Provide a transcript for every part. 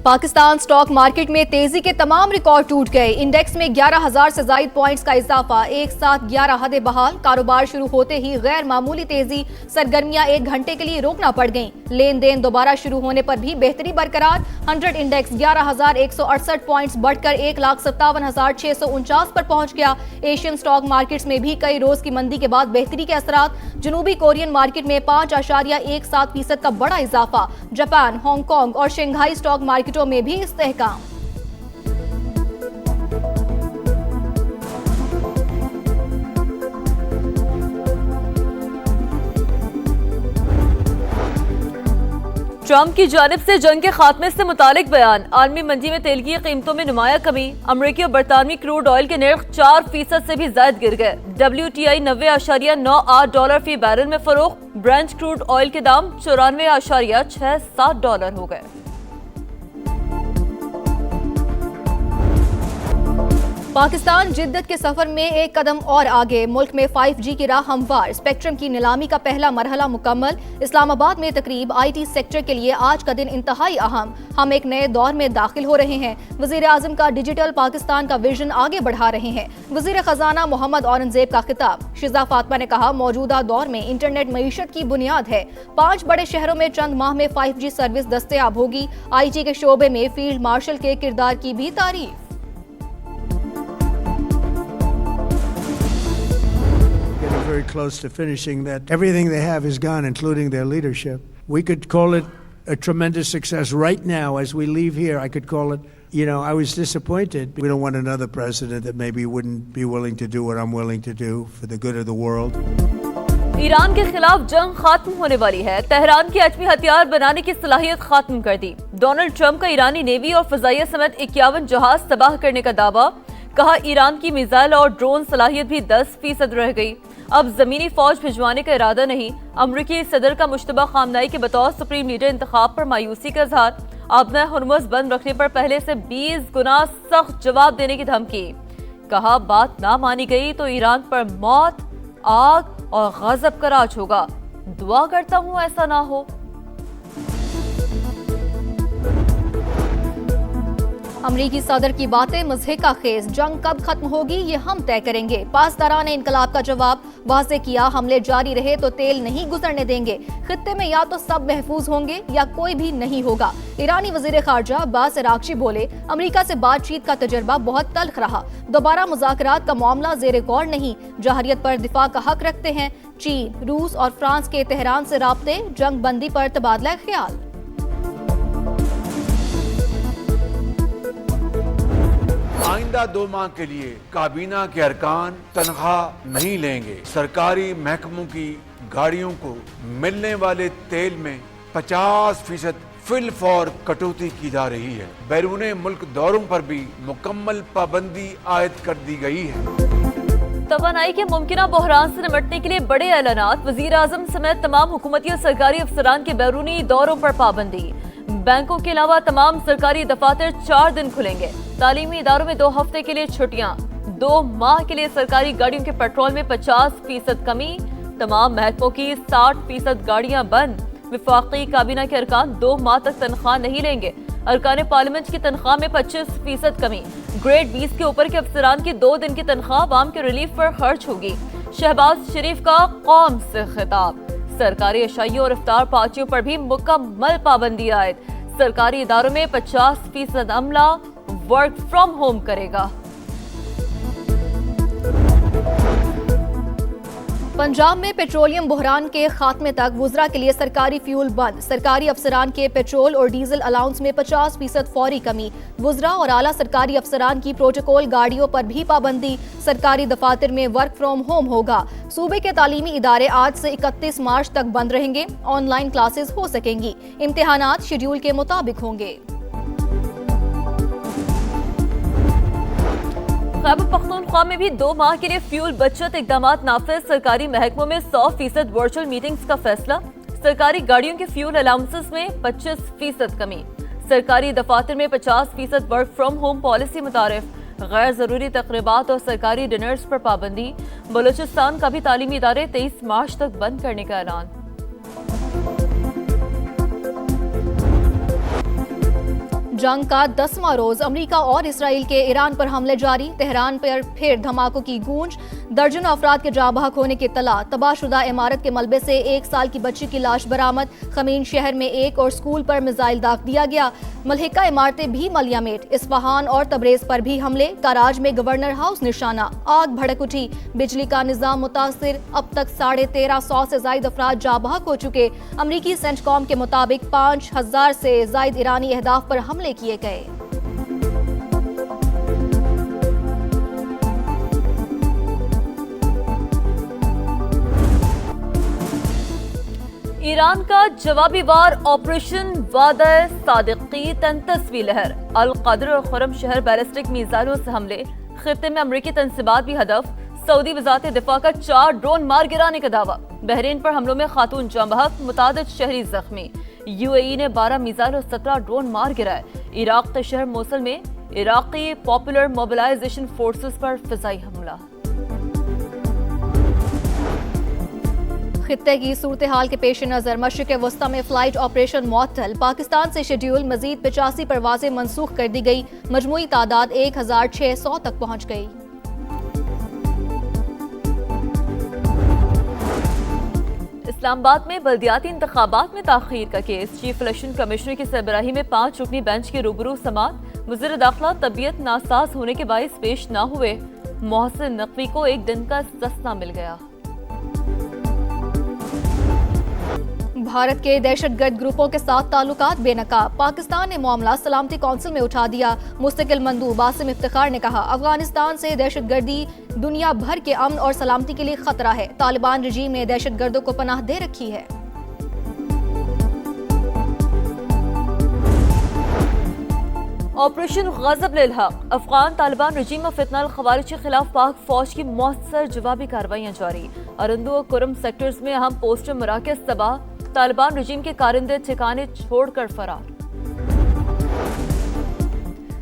Pakistan stock market में तेजी के तमाम रिकॉर्ड टूट गए। इंडेक्स में 11,000 से ज्यादा पॉइंट्स का इजाफा, एक साथ 11 हदें बहाल। कारोबार शुरू होते ही गैर मामूली तेजी, सरगर्मियां 1 घंटे के लिए रोकना पड़ गईं। लेन देन दोबारा शुरू होने पर भी बेहतरी बरकरार। 100 इंडेक्स 11,168 पॉइंट्स बढ़कर 1,57,649 पर पहुंच गया। एशियन स्टॉक मार्केट्स में भी कई रोज की मंदी के बाद बेहतरी के असरात। जनूबी कोरियन मार्केट में 5.17% का बड़ा इजाफा। जापान, हांगकांग और शंघाई स्टॉक मार्केटों में भी इस्तेहकाम। ट्रंप की जानिब से जंग के खात्मे से मुतालिक बयान। आलमी मंडी में तेल की कीमतों में नुमाया कमी। अमरीकी और बरतानवी क्रूड ऑयल के नर्ख 4% से भी ज्यादा गिर गए। WTI $90.98 फी बैरल में फरोख्त। ब्रेंट क्रूड ऑयल के दाम $94.67 हो गए। पाकिस्तान जिद्दत के सफर में एक कदम और आगे। मुल्क में 5G की राह हमवार। स्पेक्ट्रम की नीलामी का पहला मरहला मुकम्मल। इस्लामाबाद में तकरीब। IT सेक्टर के लिए आज का दिन इंतहाई अहम। हम एक नए दौर में दाखिल हो रहे हैं। वजीर आजम का डिजिटल पाकिस्तान का विजन आगे बढ़ा रहे हैं। वजीर खजाना मोहम्मद औरंगजेब का खिताब। शिजा फातिमा ने कहा, मौजूदा दौर में इंटरनेट मईशत की बुनियाद है। 5 बड़े शहरों में चंद माह में 5G सर्विस दस्तयाब होगी। IT के शोबे में फील्ड मार्शल के किरदार की भी तारीफ। Very close to finishing that. Everything they have is gone, including their leadership. We could call it a tremendous success right now as we leave here. I could call it, I was disappointed. We don't want another president that maybe wouldn't be willing to do what I'm willing to do for the good of the world. Iran के खिलाफ जंग खत्म होने वाली है। Tehran की एटमी हथियार बनाने की सलाहियत खत्म कर दी। डोनाल्ड ट्रंप का ईरानी नेवी और फजाइया समेत 51 जहाज तबाह करने का दावा। कहा, ईरान की मिसाइल और ड्रोन सलाहियत भी 10% रह गई। अब जमीनी फौज भिजवाने का इरादा नहीं। अमरीकी सदर का मुश्तबा खामनाई के बतौर सुप्रीम लीडर इंतखाब पर मायूसी का इजहार। आपना हुर्मुज़ बंद रखने पर पहले से 20 गुना सख्त जवाब देने की धमकी। कहा, बात ना मानी गई तो ईरान पर मौत, आग और गजब का राज होगा। दुआ करता हूँ ऐसा ना हो। अमरीकी सदर की बातें मुज़हिका खेज। जंग कब खत्म होगी ये हम तय करेंगे। पासदारान इनकलाब का जवाब वाज़े किया, हमले जारी रहे तो तेल नहीं गुजरने देंगे। खित्ते में या तो सब महफूज होंगे या कोई भी नहीं होगा। ईरानी वज़ीर ख़ारजा अब्बास अराग़ची बोले, अमरीका से बातचीत का तजर्बा बहुत तल्ख रहा। दोबारा मुज़ाकरात का मामला ज़ेरे गौर नहीं। जहरियत पर दिफा का हक रखते हैं। चीन, रूस और फ्रांस के तेहरान से राब्ते। जंग बंदी पर तबादला ख्याल। आइंदा 2 माह के लिए काबीना के अरकान तनख्वाह नहीं लेंगे। सरकारी महकमों की गाड़ियों को मिलने वाले तेल में 50% फिल फॉर कटौती की जा रही है। बैरूने मुल्क दौरों पर भी मुकम्मल पाबंदी आयद कर दी गई है। तवानाई के मुमकिना बहरान से निपटने के लिए बड़े ऐलानात। वजीर आजम समेत तमाम हुकूमती और सरकारी अफसरान के बैरूनी दौरों पर पाबंदी। बैंकों के अलावा तमाम सरकारी दफातर 4 दिन खुलेंगे। तालीमी इदारों में 2 हफ्ते के लिए छुट्टियां। 2 माह के लिए सरकारी गाड़ियों के पेट्रोल में 50% कमी। तमाम महकमों की 60% गाड़ियां बंद। विफाकी काबीना के अरकान 2 माह तक तनख्वाह नहीं लेंगे। अरकान पार्लियामेंट की तनख्वाह में 25% कमी। ग्रेड 20 के ऊपर के अफसरान की 2 दिन की तनख्वाह आवाम के रिलीफ पर खर्च होगी। शहबाज शरीफ का कौम से खिताब। सरकारी अशाइयों और इफ्तार पार्टियों पर भी मुकम्मल पाबंदी आयद। सरकारी इदारों में 50% अमला वर्क फ्रॉम होम करेगा। पंजाब में पेट्रोलियम बहरान के खात्मे तक वुज़रा के लिए सरकारी फ्यूल बंद। सरकारी अफसरान के पेट्रोल और डीजल अलाउंस में 50% फौरी कमी। वुज़रा और आला सरकारी अफसरान की प्रोटोकॉल गाड़ियों पर भी पाबंदी। सरकारी दफातर में वर्क फ्रॉम होम होगा। सूबे के तालीमी इदारे आज से 31 मार्च तक बंद रहेंगे। ऑनलाइन क्लासेस हो सकेंगी। इम्तिहानात शेड्यूल के मुताबिक होंगे। खैबर पख्तूनख्वा में भी 2 माह के लिए फ्यूल बचत इकदाम नाफिज। सरकारी महकमों में 100% वर्चुअल मीटिंग्स का फैसला। सरकारी गाड़ियों के फ्यूल अलाउंसेस में 25% कमी। सरकारी दफातर में 50% वर्क फ्रॉम होम पॉलिसी मुतारिफ। गैर जरूरी तकरीबात और सरकारी डिनर्स पर पाबंदी। बलूचिस्तान का भी तालीमी इदारे 23 मार्च तक बंद करने का ऐलान। जंग का 10वां रोज अमेरिका और इसराइल के ईरान पर हमले जारी। तेहरान पर फिर धमाकों की गूंज। दर्जनों अफराद के जाँ बहक होने की इत्तला। तबाहशुदा इमारत के मलबे से 1 साल की बच्ची की लाश बरामद। खमीन शहर में एक और स्कूल पर मिसाइल दाग दिया गया। मलहिका इमारतें भी मलियामेट। इस्फहान और तबरेज पर भी हमले। कराज में गवर्नर हाउस निशाना। आग भड़क उठी। बिजली का निजाम मुतासिर। अब तक 1350 से ज्यादा अफराद जाँ बहक हो चुके। अमरीकी सेंटकॉम के मुताबिक 5000 से ज्यादा ईरानी अहदाफ पर हमले किए गए। ईरान का जवाबी वार ऑपरेशन वादा सादिकी तंतस्वी लहर। अल कद्र और खुरम शहर बैलिस्टिक मिसाइलों से हमले। खित्ते में अमरीकी तंसीबात भी हदफ। सऊदी वजारत दिफा का 4 ड्रोन मार गिराने का दावा। बहरीन पर हमलों में खातून जाँ बहक, मुतादिद शहरी जख्मी। यूएई ने 12 मिसाइल और 17 ड्रोन मार गिराए। इराक के शहर मोसल में इराकी पॉपुलर मोबिलाइजेशन फोर्सेस पर फिजाई हमला। खित्ते की सूरत हाल के पेश नजर मशरिक वस्ता में फ्लाइट ऑपरेशन मुअत्तल। पाकिस्तान से शेड्यूल मजीद 85 परवाजें मनसूख कर दी गई। मजमूई तादाद 1600 तक पहुंच गई। इस्लामाबाद में बल्दियाती इंतखाबात में ताखीर का केस। चीफ इलेक्शन कमिश्नर की सरबराही में 5 रुकनी बेंच के रूबरू समाअत। वज़ीर दाखिला तबीयत नासाज होने के बाइस पेश न हुए। मोहसिन नकवी को 1 दिन का इस्तिस्ना मिल गया। भारत के दहशतगर्द ग्रुपों के साथ ताल्लुकात बेनकाब। पाकिस्तान ने मामला सलामती कौंसिल में उठा दिया। मुस्तकिल मंदूब आसिम इफ्तिखार ने कहा, अफगानिस्तान से दहशतगर्दी दुनिया भर के अमन और सलामती के लिए खतरा है। तालिबान रजीम ने दहशतगर्दों को पनाह दे रखी है। ऑपरेशन गज़ब लिल हक। अफगान तालिबान रजीम और फितनल खवारिज के खिलाफ पाक फौज की मौसर जवाबी कार्रवाइयां जारी। अरंदू और कुरम सेक्टर्स में अहम पोस्टर मराकज तबाह। तालिबान रजीम के कारिंदे ठिकाने छोड़कर फरार।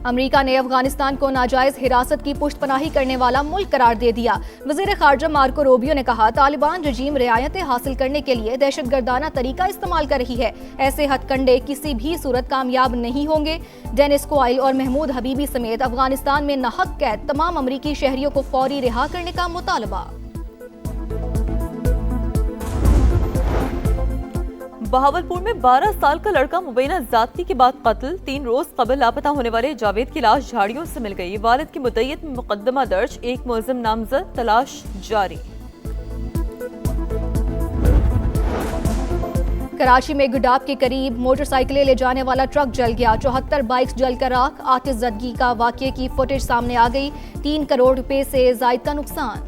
अमेरिका ने अफगानिस्तान को नाजायज हिरासत की पुष्टपनाही करने वाला मुल्क करार दे दिया। वज़ीर खारजा मार्को रूबियो ने कहा, तालिबान रजीम रियायतें हासिल करने के लिए दहशतगर्दाना तरीका इस्तेमाल कर रही है। ऐसे हथकंडे किसी भी सूरत कामयाब नहीं होंगे। डेनिस क्वाइल और महमूद हबीबी समेत अफगानिस्तान में नाहक कैद तमाम अमरीकी शहरियों को फौरी रिहा करने का मुतालबा। बहावलपुर में 12 साल का लड़का मुबैना ज्यादती के बाद कत्ल। 3 रोज कबल लापता होने वाले जावेद की लाश झाड़ियों से मिल गई। वालिद की मुद्दत में मुकदमा दर्ज। 1 मुलजिम नामजद, तलाश जारी। कराची में गुडाब के करीब मोटरसाइकिलें ले जाने वाला ट्रक जल गया। 74 बाइक्स जलकर राख। आतिशज़दगी का वाक़ये की फुटेज सामने आ गई। 3 करोड़ रुपए से ज़ायद का नुकसान।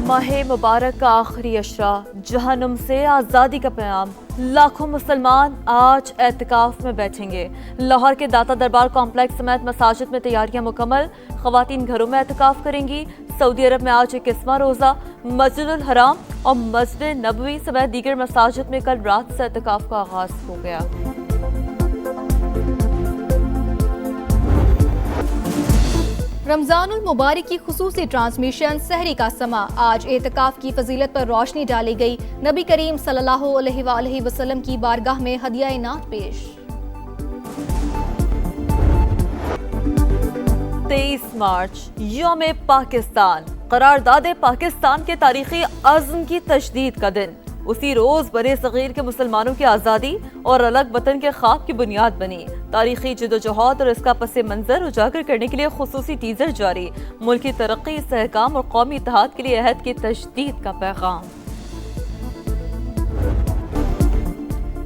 माहे मुबारक का आखिरी अशरा, जहन्नुम से आज़ादी का पैगाम। लाखों मुसलमान आज एहतिकाफ में बैठेंगे। लाहौर के दाता दरबार कॉम्प्लेक्स समेत मसाजिद में तैयारियां मुकम्मल। ख़वातीन घरों में एहतिकाफ करेंगी। सऊदी अरब में आज 21वां रोज़ा। मस्जिदुल हराम और मस्जिद नबवी समेत दीगर मसाजिद में कल रात से एहतिकाफ का आगाज हो गया। रमजानुल मुबारक की खुसूसी ट्रांसमिशन सहरी का समा। आज एतकाफ की फजीलत पर रोशनी डाली गई। नबी करीम सल्लल्लाहु अलैहि वसल्लम की बारगाह में हदिया इनात पेश। 23 मार्च यौम पाकिस्तान, करारदाद पाकिस्तान के तारीखी अज़्म की तजदीद का दिन। उसी रोज बरे सगीर के मुसलमानों की आज़ादी और अलग वतन के ख्वाब की बुनियाद बनी। तारीखी जदोजहद और इसका पसे मंजर उजागर करने के लिए खुसूसी टीजर जारी। मुल्क की तरक्की, इस्तेहकाम और कौमी इत्तेहाद के लिए अहद की तजदीद का पैगाम।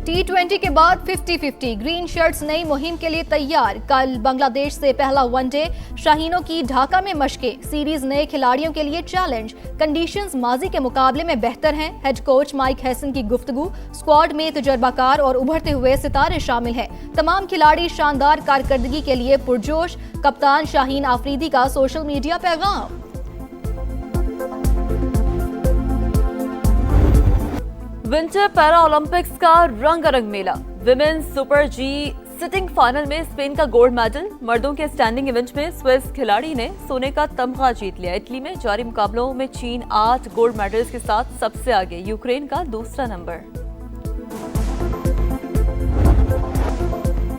T20 के बाद 50-50 ग्रीन शर्ट्स नई मुहिम के लिए तैयार। कल बांग्लादेश से पहला वनडे। शाहीनों की ढाका में मशकें। सीरीज नए खिलाड़ियों के लिए चैलेंज। कंडीशंस माजी के मुकाबले में बेहतर हैं। हेड कोच माइक हैसन की गुफ्तगू। स्क्वाड में तजर्बाकार और उभरते हुए सितारे शामिल हैं। तमाम खिलाड़ी शानदार कारकर्दगी के लिए पुरजोश। कप्तान शाहीन आफरीदी का सोशल मीडिया पैगाम। विंटर पैरा ओलंपिक्स का रंगारंग मेला। विमेन्स सुपर जी सिटिंग फाइनल में स्पेन का गोल्ड मेडल। मर्दों के स्टैंडिंग इवेंट में स्विस खिलाड़ी ने सोने का तमगा जीत लिया। इटली में जारी मुकाबलों में चीन 8 गोल्ड मेडल्स के साथ सबसे आगे। यूक्रेन का दूसरा नंबर।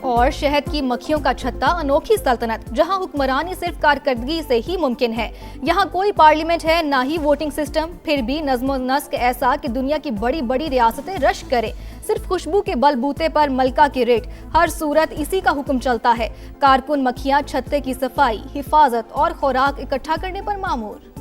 और शहद की मक्खियों का छत्ता अनोखी सल्तनत, जहां हुक्मरानी सिर्फ कारकर्दगी से ही मुमकिन है। यहां कोई पार्लियामेंट है, ना ही वोटिंग सिस्टम, फिर भी नज़्म नस्क ऐसा कि दुनिया की बड़ी बड़ी रियासतें रश करें। सिर्फ खुशबू के बलबूते पर मलका की रेट, हर सूरत इसी का हुक्म चलता है। कारकुन मक्खियां छत्ते की सफाई, हिफाजत और खुराक इकट्ठा करने पर मामूर।